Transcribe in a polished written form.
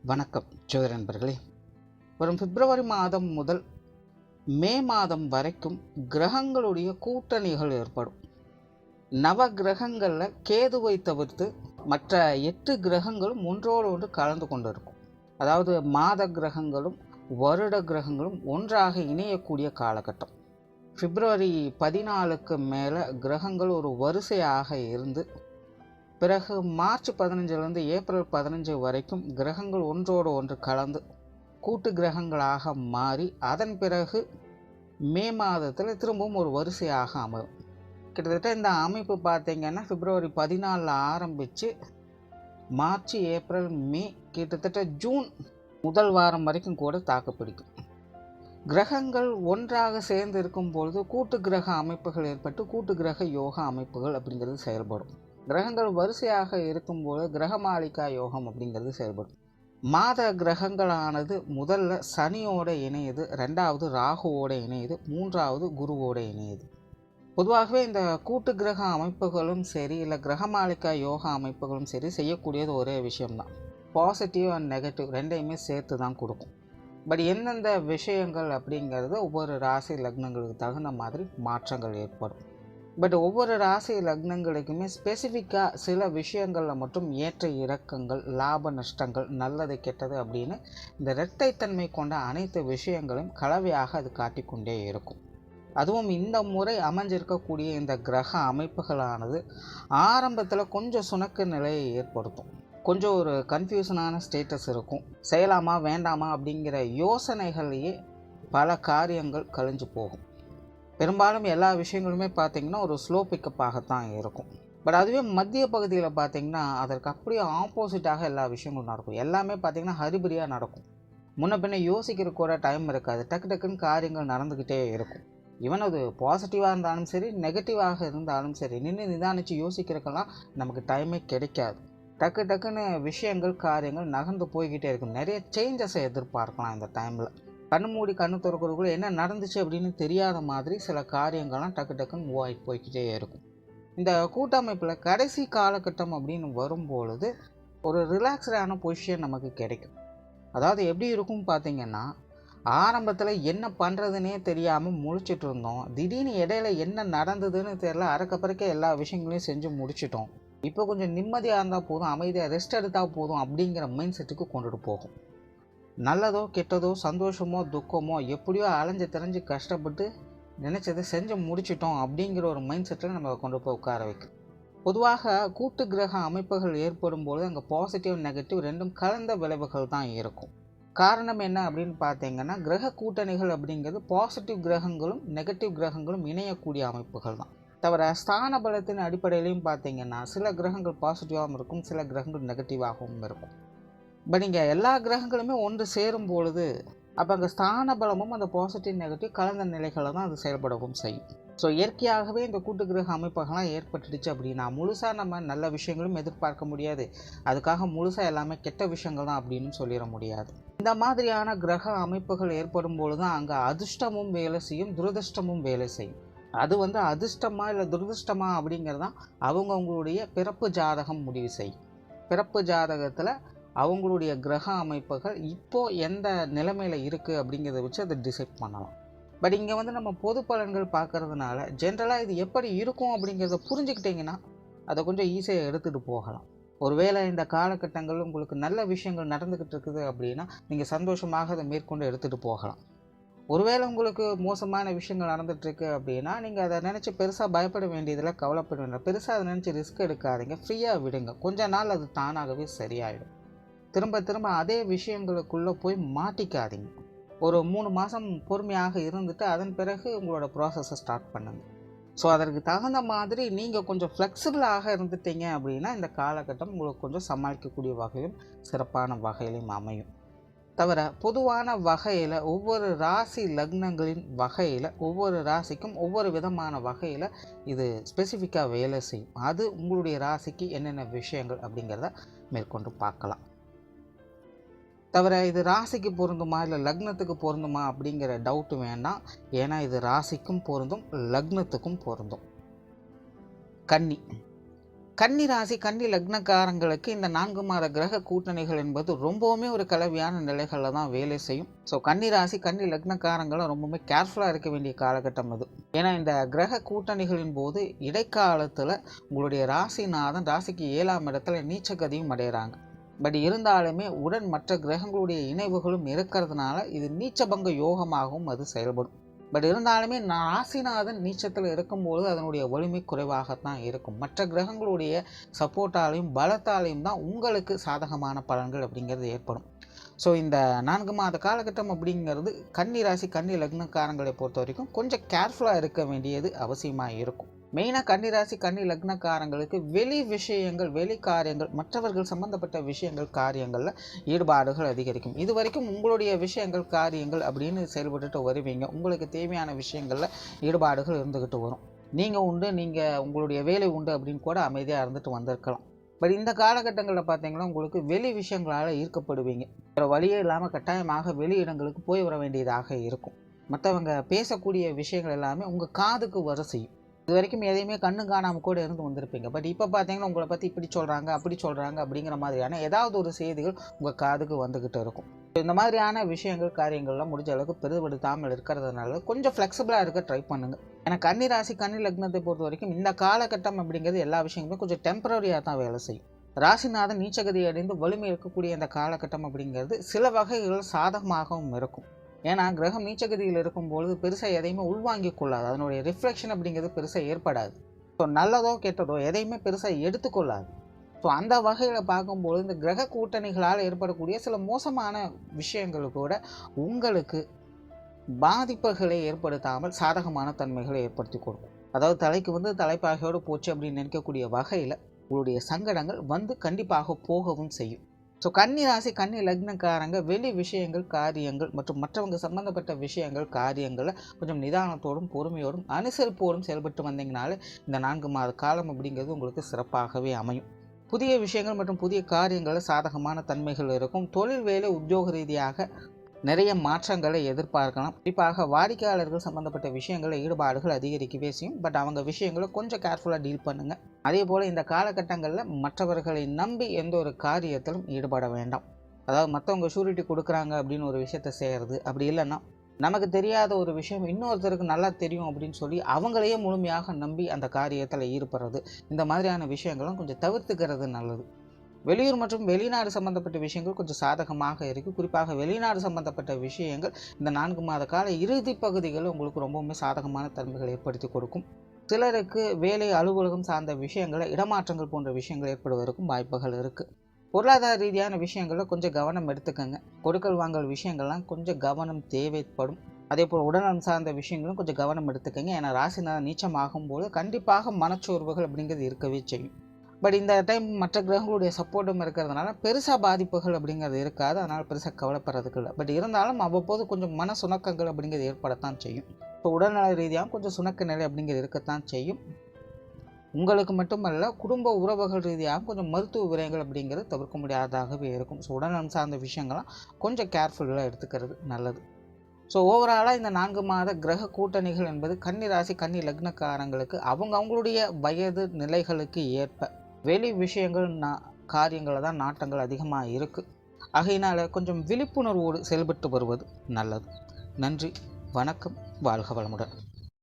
வணக்கம் ஜோதிட நண்பர்களே. வரும் பிப்ரவரி மாதம் முதல் மே மாதம் வரைக்கும் கிரகங்களுடைய கூட்டணிகள் ஏற்படும். நவ கிரகங்களில் கேதுவை தவிர்த்து மற்ற 8 கிரகங்களும் ஒன்றோடு ஒன்று கலந்து கொண்டு இருக்கும். அதாவது மாத கிரகங்களும் வருட கிரகங்களும் ஒன்றாக இணையக்கூடிய காலகட்டம். பிப்ரவரி 14க்கு மேலே கிரகங்கள் ஒரு வரிசையாக இருந்து பிறகு மார்ச் 15லேருந்து ஏப்ரல் 15 வரைக்கும் கிரகங்கள் ஒன்றோடு ஒன்று கலந்து கூட்டு கிரகங்களாக மாறி அதன் பிறகு மே மாதத்தில் திரும்பவும் ஒரு வரிசையாக அமையும். கிட்டத்தட்ட இந்த அமைப்பு பார்த்திங்கன்னா பிப்ரவரி 14 ஆரம்பித்து மார்ச், ஏப்ரல், மே, கிட்டத்தட்ட ஜூன் முதல் வாரம் வரைக்கும் கூட தாக்குப்பிடிக்கும். கிரகங்கள் ஒன்றாக சேர்ந்து இருக்கும் பொழுது கூட்டு கிரக அமைப்புகள் ஏற்பட்டு கூட்டு கிரக யோகா அமைப்புகள் அப்படிங்கிறது செயல்படும். கிரகங்கள் வரிசையாக இருக்கும்போது கிரகமாளிகா யோகம் அப்படிங்கிறது செயல்படும். மாத கிரகங்களானது முதல்ல சனியோடு இணையுது, 2வது ராகுவோடு இணையுது, 3வது குருவோடு இணையுது. பொதுவாகவே இந்த கூட்டு கிரக அமைப்புகளும் சரி இல்லை கிரகமாளிகா யோகா அமைப்புகளும் சரி செய்யக்கூடியது ஒரே விஷயம்தான். பாசிட்டிவ் அண்ட் நெகட்டிவ் ரெண்டையுமே சேர்த்து தான் கொடுக்கும். பட் எந்தெந்த விஷயங்கள் அப்படிங்கிறது ஒவ்வொரு ராசி லக்னங்களுக்கு தகுந்த மாதிரி மாற்றங்கள் ஏற்படும். பட் ஒவ்வொரு ராசி லக்னங்களுக்குமே ஸ்பெசிஃபிக்காக சில விஷயங்களில் மட்டும் ஏற்ற இறக்கங்கள், லாப நஷ்டங்கள், நல்லது கெட்டது அப்படின்னு இந்த இரட்டைத்தன்மை கொண்ட அனைத்து விஷயங்களையும் கலவையாக அது காட்டிக்கொண்டே இருக்கும். அதுவும் இந்த முறை அமைஞ்சிருக்கக்கூடிய இந்த கிரக அமைப்புகளானது ஆரம்பத்தில் கொஞ்சம் சுணக்க நிலையை ஏற்படுத்தும். கொஞ்சம் ஒரு கன்ஃபியூஷனான ஸ்டேட்டஸ் இருக்கும். செய்யலாமா வேண்டாமா அப்படிங்கிற யோசனைகளையே பல காரியங்கள் கழிஞ்சு போகும். பெரும்பாலும் எல்லா விஷயங்களுமே பார்த்திங்கன்னா ஒரு ஸ்லோ பிக்கப்பாகத்தான் இருக்கும். பட் அதுவே மத்திய பகுதியில் பார்த்திங்கன்னா அதற்கு அப்படியே ஆப்போசிட்டாக எல்லா விஷயங்களும் நடக்கும். எல்லாமே பார்த்திங்கன்னா ஹரிபரியாக நடக்கும். முன்ன பின்ன யோசிக்கிற கூட டைம் இருக்காது. டக்கு டக்குன்னு காரியங்கள் நடந்துக்கிட்டே இருக்கும். ஈவன் அது பாசிட்டிவாக இருந்தாலும் சரி நெகட்டிவாக இருந்தாலும் சரி நின்று நிதானித்து யோசிக்கிறதுக்கெல்லாம் நமக்கு டைமே கிடைக்காது. டக்கு டக்குன்னு விஷயங்கள் காரியங்கள் நகர்ந்து போய்கிட்டே இருக்கும். நிறைய சேஞ்சஸை எதிர்பார்க்கலாம் இந்த டைமில். கண்ணு மூடி கண்ணு திறக்கிறதுக்குள்ள என்ன நடந்துச்சு அப்படின்னு தெரியாத மாதிரி சில காரியங்கள்லாம் டக்கு டக்குன்னு மூவ் ஆகிட்டு போய்கிட்டே இருக்கும். இந்த கூட்டமைப்பில் கடைசி காலகட்டம் அப்படின்னு வரும்பொழுது ஒரு ரிலாக்ஸ்டான பொசிஷன் நமக்கு கிடைக்கும். அதாவது எப்படி இருக்கும் பார்த்திங்கன்னா, ஆரம்பத்தில் என்ன பண்ணுறதுனே தெரியாமல் முழிச்சிட்டு இருந்தோம். திடீர்னு இடையில என்ன நடந்ததுன்னு தெரியல, அறக்கப்பறக்க எல்லா விஷயங்களையும் செஞ்சு முடிச்சிட்டோம். இப்போ கொஞ்சம் நிம்மதியாக இருந்தால் போதும், அமைதியாக ரெஸ்ட் எடுத்தால் போதும் அப்படிங்கிற மைண்ட் செட்டுக்கு கொண்டுட்டு போகும். நல்லதோ கெட்டதோ சந்தோஷமோ துக்கமோ எப்படியோ அலைஞ்சு தெரிஞ்சு கஷ்டப்பட்டு நினச்சதை செஞ்சு முடிச்சிட்டோம் அப்படிங்கிற ஒரு மைண்ட் செட்டில் நம்ம கொண்டு போய் உட்கார வைக்கும். பொதுவாக கூட்டு கிரக அமைப்புகள் ஏற்படும் பொழுது அங்கே பாசிட்டிவ் நெகட்டிவ் ரெண்டும் கலந்த விளைவுகள் தான் இருக்கும். காரணம் என்ன அப்படின்னு பார்த்தீங்கன்னா, கிரக கூட்டணிகள் அப்படிங்கிறது பாசிட்டிவ் கிரகங்களும் நெகட்டிவ் கிரகங்களும் இணையக்கூடிய அமைப்புகள் தான். தவிர ஸ்தான பலத்தின் அடிப்படையிலையும் பார்த்தீங்கன்னா சில கிரகங்கள் பாசிட்டிவாகவும் இருக்கும், சில கிரகங்கள் நெகட்டிவாகவும் இருக்கும். பட் இங்கே எல்லா கிரகங்களுமே ஒன்று சேரும் பொழுது அப்போ அங்கே ஸ்தான பலமும் அந்த பாசிட்டிவ் நெகட்டிவ் கலந்த நிலைகளை தான் அது செயல்படவும் செய்யும். ஸோ இயற்கையாகவே இந்த கூட்டு கிரக அமைப்புகள்லாம் ஏற்பட்டுடுச்சு அப்படின்னா முழுசாக நம்ம நல்ல விஷயங்களும் எதிர்பார்க்க முடியாது. அதுக்காக முழுசாக எல்லாமே கெட்ட விஷயங்கள் தான் அப்படின்னு சொல்லிட முடியாது. இந்த மாதிரியான கிரக அமைப்புகள் ஏற்படும் பொழுது தான் அங்கே அதிர்ஷ்டமும் வேலை செய்யும், துரதிர்ஷ்டமும் வேலை செய்யும். அது அதிர்ஷ்டமா இல்லை துரதிர்ஷ்டமா அப்படிங்கிறதான் அவங்கவுங்களுடைய பிறப்பு ஜாதகம் முடிவு செய்யும். பிறப்பு ஜாதகத்தில் அவங்களுடைய கிரக அமைப்புகள் இப்போது எந்த நிலைமையில் இருக்குது அப்படிங்கிறத வச்சு அதை டிசைட் பண்ணலாம். பட் இங்கே நம்ம பொது பலன்கள் பார்க்கறதுனால ஜென்ரலாக இது எப்படி இருக்கும் அப்படிங்கிறத புரிஞ்சுக்கிட்டிங்கன்னா அதை கொஞ்சம் ஈஸியாக எடுத்துகிட்டு போகலாம். ஒருவேளை இந்த காலகட்டங்கள் உங்களுக்கு நல்ல விஷயங்கள் நடந்துக்கிட்டு இருக்குது அப்படின்னா நீங்கள் சந்தோஷமாக அதை மேற்கொண்டு எடுத்துகிட்டு போகலாம். ஒருவேளை உங்களுக்கு மோசமான விஷயங்கள் நடந்துகிட்ருக்கு அப்படின்னா நீங்கள் அதை நினச்சி பெருசாக பயப்பட வேண்டியதில் கவலைப்பட வேண்டிய பெருசாக அதை நினச்சி ரிஸ்க் எடுக்காதீங்க, ஃப்ரீயாக விடுங்க. கொஞ்ச நாள் அது தானாகவே சரியாயிடும். திரும்ப திரும்ப அதே விஷயங்களுக்குள்ளே போய் மாட்டிக்காதீங்க. ஒரு 3 மாதம் பொறுமையாக இருந்துட்டு அதன் பிறகு உங்களோட ப்ராசஸை ஸ்டார்ட் பண்ணுங்கள். ஸோ அதற்கு தகுந்த மாதிரி நீங்கள் கொஞ்சம் ஃப்ளெக்சிபிளாக இருந்துட்டீங்க அப்படின்னா இந்த காலகட்டம் உங்களுக்கு கொஞ்சம் சமாளிக்கக்கூடிய வகையும் சிறப்பான வகையிலும் அமையும். தவிர பொதுவான வகையில் ஒவ்வொரு ராசி லக்னங்களின் வகையில் ஒவ்வொரு ராசிக்கும் ஒவ்வொரு விதமான வகையில் இது ஸ்பெசிஃபிக்காக வேலை செய்யும். அது உங்களுடைய ராசிக்கு என்னென்ன விஷயங்கள் அப்படிங்கிறத மேற்கொண்டு பார்க்கலாம். தவிர இது ராசிக்கு பொருந்துமா இல்லை லக்னத்துக்கு பொருந்துமா அப்படிங்கிற டவுட்டு வேண்டாம். ஏன்னா இது ராசிக்கும் பொருந்தும் லக்னத்துக்கும் பொருந்தும். கன்னி கன்னி ராசி கன்னி லக்னக்காரங்களுக்கு இந்த 4 மாத கிரக கூட்டணிகள் என்பது ரொம்பவுமே ஒரு கலவையான நிலைகளில் தான் வேலை செய்யும். ஸோ கன்னி ராசி கன்னி லக்னக்காரங்களும் ரொம்பவுமே கேர்ஃபுல்லாக இருக்க வேண்டிய காலகட்டம் அது. ஏன்னா இந்த கிரக கூட்டணிகளின் போது இடைக்காலத்தில் உங்களுடைய ராசிநாதன் ராசிக்கு 7ஆம் இடத்துல நீச்சகதியும் அடைகிறாங்க. பட் இருந்தாலுமே உடன் மற்ற கிரகங்களுடைய இணைவுகளும் இருக்கிறதுனால இது நீச்சபங்க யோகமாகவும் அது செயல்படும். பட் இருந்தாலுமே ராசிநாதன் நீச்சத்தில் இருக்கும்போது அதனுடைய வலிமை குறைவாகத்தான் இருக்கும். மற்ற கிரகங்களுடைய சப்போர்ட்டாலையும் பலத்தாலையும் தான் உங்களுக்கு சாதகமான பலன்கள் அப்படிங்கிறது ஏற்படும். ஸோ இந்த 4 மாத காலகட்டம் அப்படிங்கிறது கன்னி ராசி கன்னி லக்னக்காரங்களை பொறுத்த வரைக்கும் கொஞ்சம் கேர்ஃபுல்லாக இருக்க வேண்டியது அவசியமாக இருக்கும். மெயினாக கன்னிராசி கன்னி லக்னக்காரங்களுக்கு வெளி விஷயங்கள் வெளி காரியங்கள் மற்றவர்கள் சம்பந்தப்பட்ட விஷயங்கள் காரியங்களில் ஈடுபாடுகள் அதிகரிக்கும். இது வரைக்கும் உங்களுடைய விஷயங்கள் காரியங்கள் அப்படின்னு செயல்பட்டுட்டு வருவீங்க. உங்களுக்கு தேவையான விஷயங்களில் ஈடுபாடுகள் இருந்துக்கிட்டு வரும். நீங்கள் உண்டு நீங்கள் உங்களுடைய வேலை உண்டு அப்படின்னு கூட அமைதியாக இருந்துட்டு வந்திருக்கலாம். பட் இந்த காலகட்டங்களில் பார்த்தீங்கன்னா உங்களுக்கு வெளி விஷயங்களால் ஈர்க்கப்படுவீங்க. வேறு வழியே இல்லாமல் கட்டாயமாக வெளி இடங்களுக்கு போய் வர வேண்டியதாக இருக்கும். மற்றவங்க பேசக்கூடிய விஷயங்கள் எல்லாமே உங்கள் காதுக்கு வர செய்யும். இது வரைக்கும் எதையுமே கண்ணு காணாமல் கூட இருந்து வந்திருப்பீங்க. பட் இப்போ பார்த்தீங்கன்னா உங்களை பற்றி இப்படி சொல்கிறாங்க அப்படி சொல்கிறாங்க அப்படிங்கிற மாதிரியான ஏதாவது ஒரு செய்திகள் உங்கள் காதுக்கு வந்துக்கிட்டு இருக்கும். இந்த மாதிரியான விஷயங்கள் காரியங்கள்லாம் முடிஞ்ச அளவுக்கு பெரிதுபடுத்தாமல் இருக்கிறதுனால கொஞ்சம் ஃப்ளெக்சிபிளாக இருக்க ட்ரை பண்ணுங்கள். ஏன்னா கன்னி ராசி கன்னி லக்னத்தை பொறுத்த வரைக்கும் இந்த காலகட்டம் அப்படிங்கிறது எல்லா விஷயங்களுமே கொஞ்சம் டெம்பரரியாக தான் வேலை செய்யும். ராசிநாதன் நீச்சகதி அடைந்து வலிமை இருக்கக்கூடிய இந்த காலகட்டம் அப்படிங்கிறது சில வகைகள் சாதகமாகவும் இருக்கும். ஏன்னா கிரகம் நீச்சகதியில் இருக்கும்பொழுது பெருசாக எதையுமே உள்வாங்கிக் கொள்ளாது. அதனுடைய ரிஃப்ளெக்ஷன் அப்படிங்கிறது பெருசாக ஏற்படாது. ஸோ நல்லதோ கெட்டதோ எதையுமே பெருசாக எடுத்துக்கொள்ளாது. ஸோ அந்த வகையில் பார்க்கும்போது இந்த கிரக கூட்டணிகளால் ஏற்படக்கூடிய சில மோசமான விஷயங்கள் கூட உங்களுக்கு பாதிப்புகளை ஏற்படுத்தாமல் சாதகமான தன்மைகளை ஏற்படுத்தி கொடுக்கும். அதாவது தலைக்கு தலைப்பாகையோடு போச்சு அப்படின்னு நினைக்கக்கூடிய வகையில் உங்களுடைய சங்கடங்கள் கண்டிப்பாக போகவும் செய்யும். ஸோ கன்னி ராசி கன்னி லக்னக்காரங்க வெளி விஷயங்கள் காரியங்கள் மற்றும் மற்றவங்க சம்பந்தப்பட்ட விஷயங்கள் காரியங்களை கொஞ்சம் நிதானத்தோடும் பொறுமையோடும் அனுசரிப்போடும் செயல்பட்டு வந்தீங்கனாலே இந்த 4 மாத காலம் அப்படிங்கிறது உங்களுக்கு சிறப்பாகவே அமையும். புதிய விஷயங்கள் மற்றும் புதிய காரியங்களில் சாதகமான தன்மைகள் இருக்கும். தொழில் வேலை உத்தியோக ரீதியாக நிறைய மாற்றங்களை எதிர்பார்க்கலாம். குறிப்பாக வாடிக்கையாளர்கள் சம்மந்தப்பட்ட விஷயங்களில் ஈடுபாடுகள் அதிகரிக்கவே செய்யும். பட் அவங்க விஷயங்களை கொஞ்சம் கேர்ஃபுல்லாக டீல் பண்ணுங்கள். அதே போல் இந்த காலகட்டங்களில் மற்றவர்களை நம்பி எந்த ஒரு காரியத்திலும் ஈடுபட வேண்டாம். அதாவது மற்றவங்க ஷூரிட்டி கொடுக்குறாங்க அப்படின்னு ஒரு விஷயத்தை செய்கிறது, அப்படி இல்லைன்னா நமக்கு தெரியாத ஒரு விஷயம் இன்னொருத்தருக்கு நல்லா தெரியும் அப்படின்னு சொல்லி அவங்களையே முழுமையாக நம்பி அந்த காரியத்தில் ஈடுபடுறது, இந்த மாதிரியான விஷயங்களும் கொஞ்சம் தவிர்த்துக்கிறது நல்லது. வெளியூர் மற்றும் வெளிநாடு சம்பந்தப்பட்ட விஷயங்கள் கொஞ்சம் சாதகமாக இருக்குது. குறிப்பாக வெளிநாடு சம்பந்தப்பட்ட விஷயங்கள் இந்த 4 மாத கால இறுதி பகுதிகளில் உங்களுக்கு ரொம்பவுமே சாதகமான தன்மைகளை ஏற்படுத்தி கொடுக்கும். சிலருக்கு வேலை அலுவலகம் சார்ந்த விஷயங்களை இடமாற்றங்கள் போன்ற விஷயங்கள் ஏற்படுவதற்கும் வாய்ப்புகள் இருக்குது. பொருளாதார ரீதியான விஷயங்களில் கொஞ்சம் கவனம் எடுத்துக்கங்க. கொடுக்கல் வாங்கல் விஷயங்கள்லாம் கொஞ்சம் கவனம் தேவைப்படும். அதே போல் உடல்நலம் சார்ந்த விஷயங்களும் கொஞ்சம் கவனம் எடுத்துக்கங்க. ஏன்னா ராசிநாதன் நீச்சமாகும் போது கண்டிப்பாக மனச்சோர்வுகள் அப்படிங்கிறது இருக்கவே செய்யும். பட் இந்த டைம் மற்ற கிரகங்களுடைய சப்போர்ட்டும் இருக்கிறதுனால பெருசாக பாதிப்புகள் அப்படிங்கிறது இருக்காது. அதனால் பெருசாக கவலைப்படுறதுக்கு இல்லை. பட் இருந்தாலும் அவ்வப்போது கொஞ்சம் மன சுணக்கங்கள் அப்படிங்கிறது ஏற்படத்தான் செய்யும். இப்போ உடல்நல ரீதியாக கொஞ்சம் சுணக்க நிலை அப்படிங்கிறது இருக்கத்தான் செய்யும். உங்களுக்கு மட்டுமல்ல குடும்ப உறவுகள் ரீதியாக கொஞ்சம் மருத்துவ விரயங்கள் அப்படிங்கிறது தவிர்க்க முடியாததாகவே இருக்கும். ஸோ உடல்நலம் சார்ந்த விஷயங்கள்லாம் கொஞ்சம் கேர்ஃபுல்லாக எடுத்துக்கிறது நல்லது. ஸோ ஓவராலாக இந்த 4 மாத கிரக கூட்டணிகள் என்பது கன்னி ராசி கன்னி லக்னக்காரங்களுக்கு அவங்களுடைய வயது நிலைகளுக்கு ஏற்ப வெளி விஷயங்கள் காரியங்களில் தான் நாட்டங்கள் அதிகமாக இருக்குது. ஆகையினால் கொஞ்சம் விழிப்புணர்வோடு செயல்பட்டு வருவது நல்லது. நன்றி, வணக்கம், வாழ்க வளமுடன்.